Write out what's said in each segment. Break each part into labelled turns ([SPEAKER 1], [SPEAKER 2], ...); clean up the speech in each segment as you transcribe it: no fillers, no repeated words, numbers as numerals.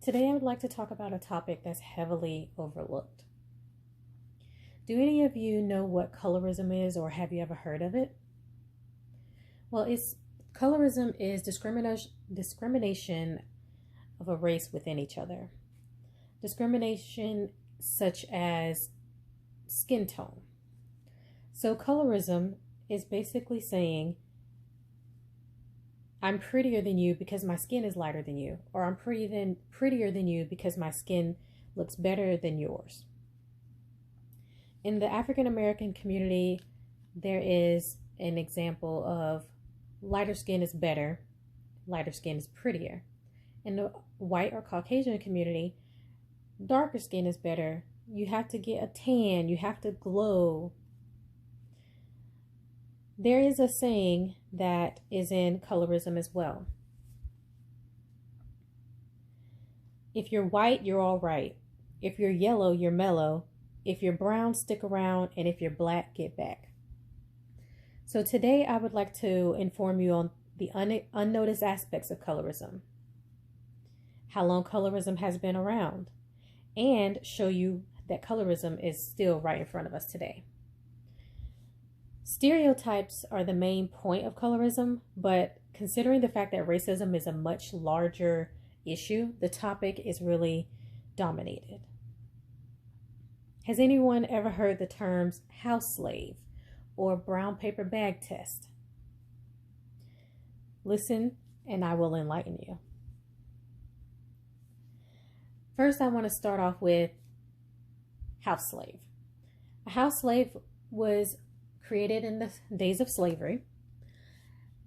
[SPEAKER 1] Today I would like to talk about a topic that's heavily overlooked. Do any of you know what colorism is, or have you ever heard of it? Well, it's colorism is discrimination of a race within each other. Discrimination such as skin tone. So colorism is basically saying I'm prettier than you because my skin is lighter than you, or I'm prettier than you because my skin looks better than yours. In the African American community, there is an example of lighter skin is better, lighter skin is prettier. In the white or Caucasian community, darker skin is better. You have to get a tan, you have to glow. There is a saying that is in colorism as well. If you're white, you're all right. If you're yellow, you're mellow. If you're brown, stick around. And if you're black, get back. So today I would like to inform you on the unnoticed aspects of colorism, how long colorism has been around, and show you that colorism is still right in front of us today. Stereotypes are the main point of colorism, but considering the fact that racism is a much larger issue, the topic is really dominated. Has anyone ever heard the terms house slave or brown paper bag test? Listen, and I will enlighten you. First, I want to start off with house slave. A house slave was created in the days of slavery.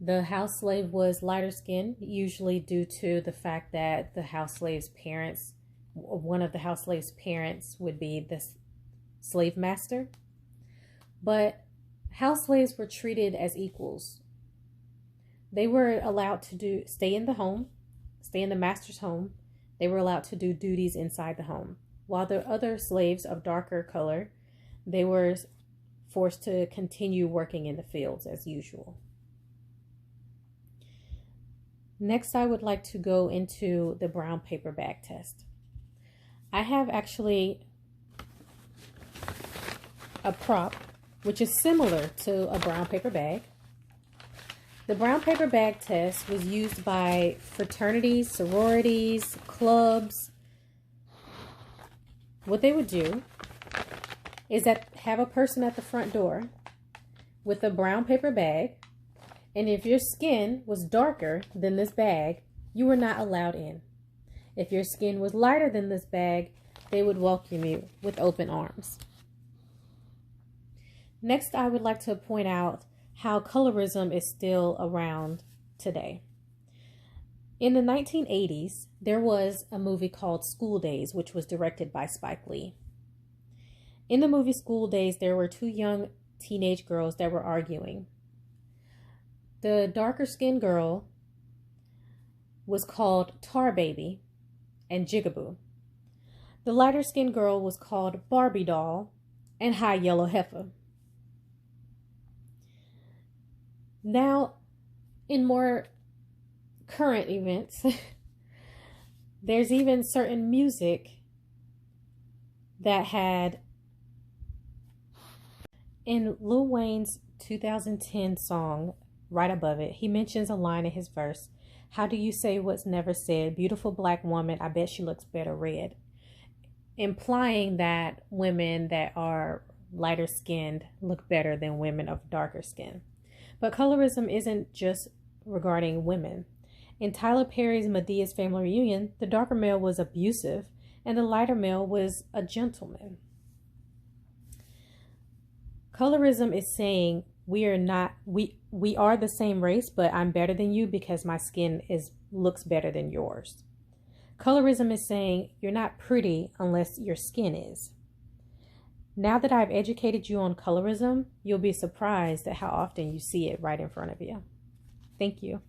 [SPEAKER 1] The house slave was lighter skinned, usually due to the fact that the house slave's parents, one of the house slave's parents would be the slave master. But house slaves were treated as equals. They were allowed to stay in the home, stay in the master's home. They were allowed to do duties inside the home. While the other slaves of darker color, they were forced to continue working in the fields as usual. Next, I would like to go into the brown paper bag test. I have actually a prop which is similar to a brown paper bag. The brown paper bag test was used by fraternities, sororities, clubs. What they would do is that have a person at the front door with a brown paper bag, and if your skin was darker than this bag, you were not allowed in. If your skin was lighter than this bag, they would welcome you with open arms. Next, I would like to point out how colorism is still around today. In the 1980s, there was a movie called School Daze, which was directed by Spike Lee. In the movie School Daze, there were two young teenage girls that were arguing. The darker skinned girl was called Tar Baby and Jigaboo. The lighter skinned girl was called Barbie Doll and High Yellow Heifer. Now, in more current events, there's even certain music that had, in Lil Wayne's 2010 song, right above it, he mentions a line in his verse, "How do you say what's never said? Beautiful black woman, I bet she looks better red." Implying that women that are lighter skinned look better than women of darker skin. But colorism isn't just regarding women. In Tyler Perry's Medea's Family Reunion, the darker male was abusive and the lighter male was a gentleman. Colorism is saying we are the same race, but I'm better than you because my skin looks better than yours. Colorism is saying you're not pretty unless your skin is. Now that I've educated you on colorism, you'll be surprised at how often you see it right in front of you. Thank you.